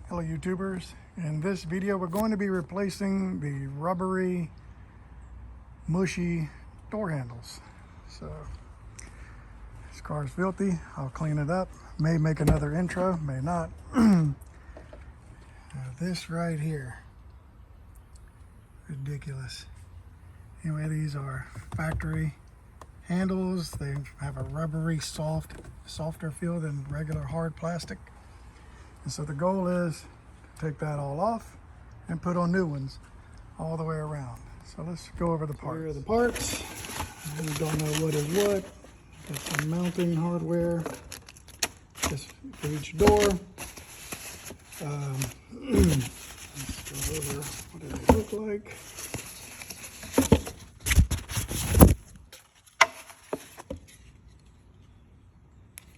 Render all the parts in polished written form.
Hello YouTubers. In this video we're going to be replacing the rubbery mushy door handles. So this car is filthy. I'll clean it up. May make another intro, may not. This right here, ridiculous. Anyway, these are factory handles. They have a rubbery softer feel than regular hard plastic. And so the goal is to take that all off and put on new ones all the way around. So let's go over the parts. Here are the parts. We don't know what is what. Got some mounting hardware just for each door. Let's go over what do they look like.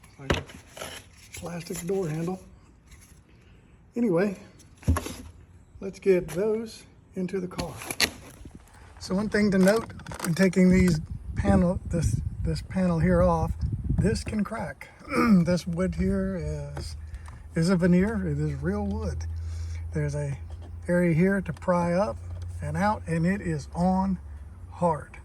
It's like a plastic door handle. Anyway, let's get those into the car. So one thing to note when taking these this panel here off, this can crack. This wood here is a veneer. It is real wood. There's a area here to pry up and out, and it is on hard.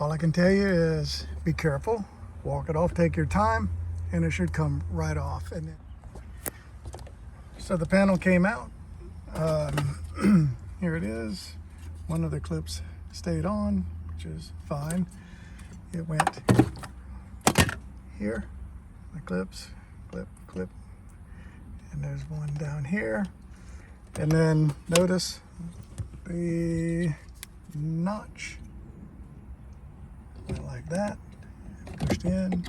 All I can tell you is be careful, walk it off, take your time, and it should come right off. And then, so the panel came out. Here it is. One of the clips stayed on, which is fine. It went here. The clips, clip. And there's one down here. And then notice the notch. Went like that. Pushed in.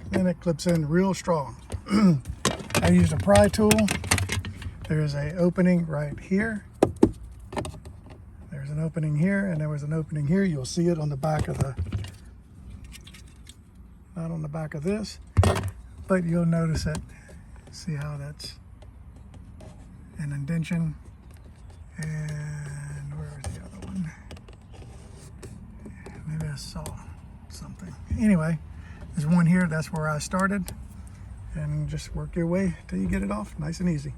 Then it clips in real strong. I used a pry tool. There's an opening right here. There's an opening here, and there was an opening here. You'll see it on the back of the, not on the back of this, but you'll notice it. See how that's an indentation. And where is the other one? Maybe I saw something. Anyway, there's one here. That's where I started. And just work your way till you get it off, nice and easy.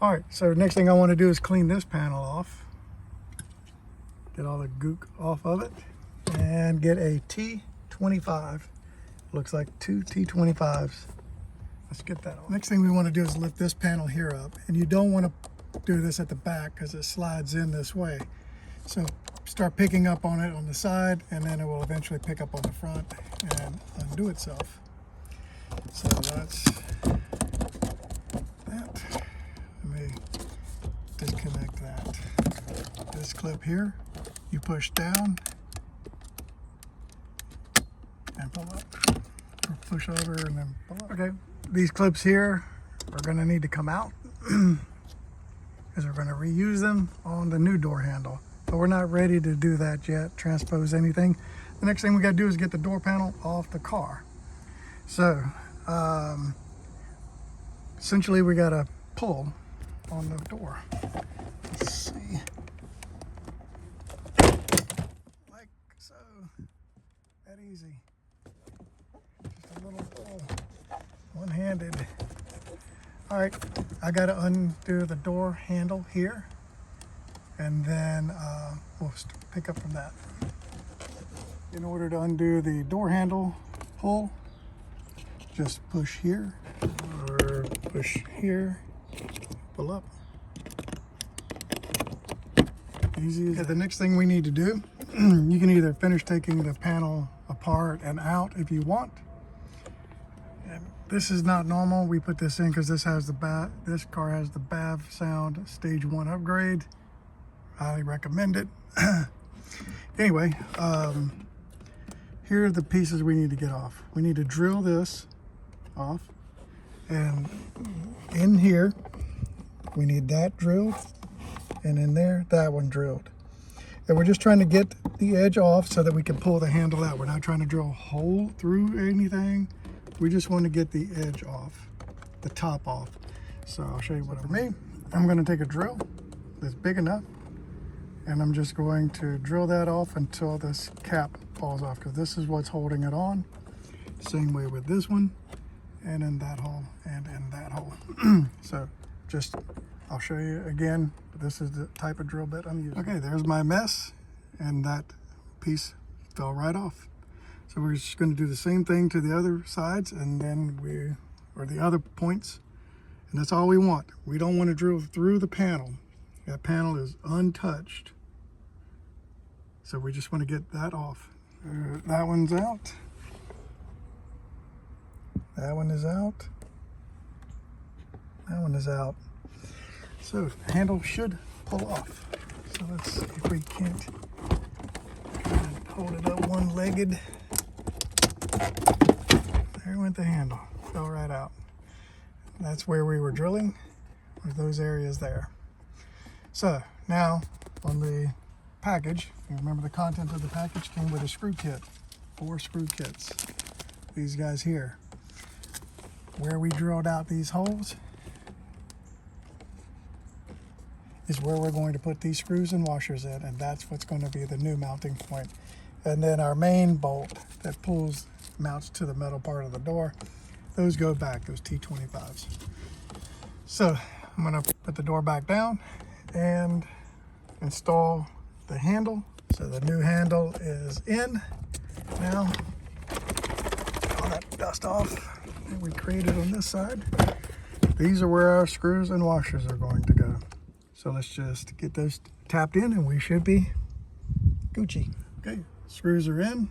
All right, so next thing I want to do is clean this panel off. Get all the gook off of it and get a T25. Looks like two T25s. Let's get that off. Next thing we want to do is lift this panel here up. And you don't want to do this at the back because it slides in this way. So start picking up on it on the side, and then it will eventually pick up on the front and undo itself. So that's that. Let me disconnect that. This clip here, you push down and pull up. Or push over and then pull up. Okay, these clips here are going to need to come out because we're going to reuse them on the new door handle. But we're not ready to do that yet, transpose anything. The next thing we got to do is get the door panel off the car. So essentially we got to pull on the door. Let's see. Like so. That easy. Just a little pull. One-handed. All right, I got to undo the door handle here. And then we'll pick up from that. In order to undo the door handle pull, just push here or push here, pull up. Easy. Okay, the next thing we need to do, you can either finish taking the panel apart and out if you want. And this is not normal. We put this in because this has this car has the BAV sound stage 1 upgrade. Highly recommend it. Anyway, here are the pieces we need to get off. We need to drill this off, and in here we need that drilled, and in there that one drilled, and we're just trying to get the edge off so that we can pull the handle out. We're not trying to drill a hole through anything. We just want to get the edge off, the top off. So I'll show you what. For me, I'm going to take a drill that's big enough, and I'm just going to drill that off until this cap falls off, because this is what's holding it on. Same way with this one. and in that hole, and in that hole. So just, I'll show you again. This is the type of drill bit I'm using. Okay, there's my mess, and that piece fell right off. So we're just going to do the same thing to the other sides, and then or the other points, and that's all we want. We don't want to drill through the panel. That panel is untouched. So we just want to get that off. That one's out. That one is out. That one is out. So the handle should pull off. So let's see if we can't hold it up one-legged. There went the handle. Fell right out. That's where we were drilling, with those areas there. So now on the package, you remember the content of the package came with a screw kit, 4 screw kits. These guys here. Where we drilled out these holes is where we're going to put these screws and washers in, and that's what's going to be the new mounting point. And then our main bolt that mounts to the metal part of the door, those go back, those T25s. So I'm going to put the door back down and install the handle. So the new handle is in now. All that dust off that we created on this side. These are where our screws and washers are going to go. So let's just get those tapped in and we should be Gucci. Okay, screws are in.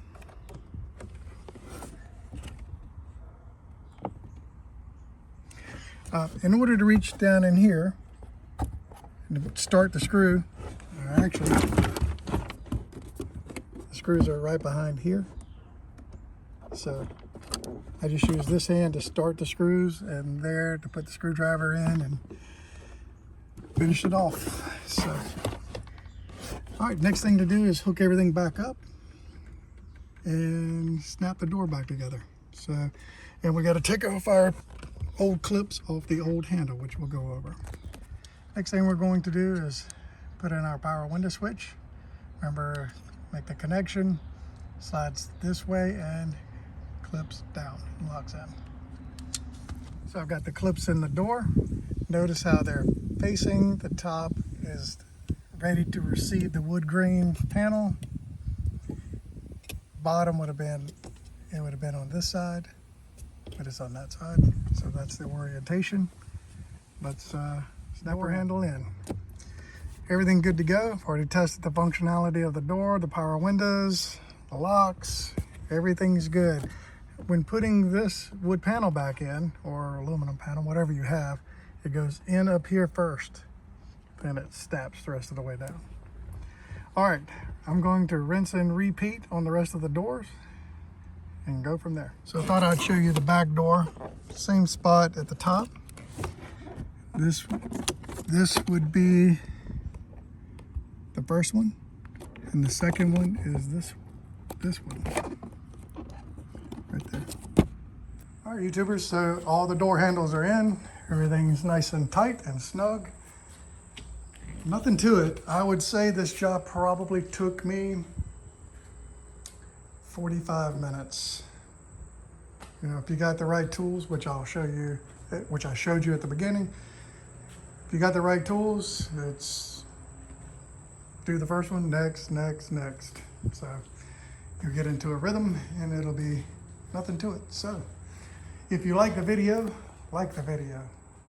In order to reach down in here and start the screw, actually the screws are right behind here. So I just use this hand to start the screws and there to put the screwdriver in and finish it off. So, all right, next thing to do is hook everything back up and snap the door back together. So, and we got to take off our old clips off the old handle, which we'll go over. Next thing we're going to do is put in our power window switch. Remember, make the connection, slides this way and clips down and locks in. So I've got the clips in the door. Notice how they're facing. The top is ready to receive the wood grain panel. Bottom would have been on this side, but it's on that side. So that's the orientation. Let's snap our handle in. Everything good to go. I've already tested the functionality of the door, the power windows, the locks. Everything's good. When putting this wood panel back in, or aluminum panel, whatever you have, it goes in up here first, then it snaps the rest of the way down. All right, I'm going to rinse and repeat on the rest of the doors and go from there. So I thought I'd show you the back door, same spot at the top. This would be the first one, and the second one is this one. Right there. All right, YouTubers, so all the door handles are in. Everything's nice and tight and snug. Nothing to it. I would say this job probably took me 45 minutes. You know, if you got the right tools, which I'll show you, which I showed you at the beginning. If you got the right tools, it's do the first one, next. So you'll get into a rhythm and it'll be nothing to it. So if you like the video, like the video.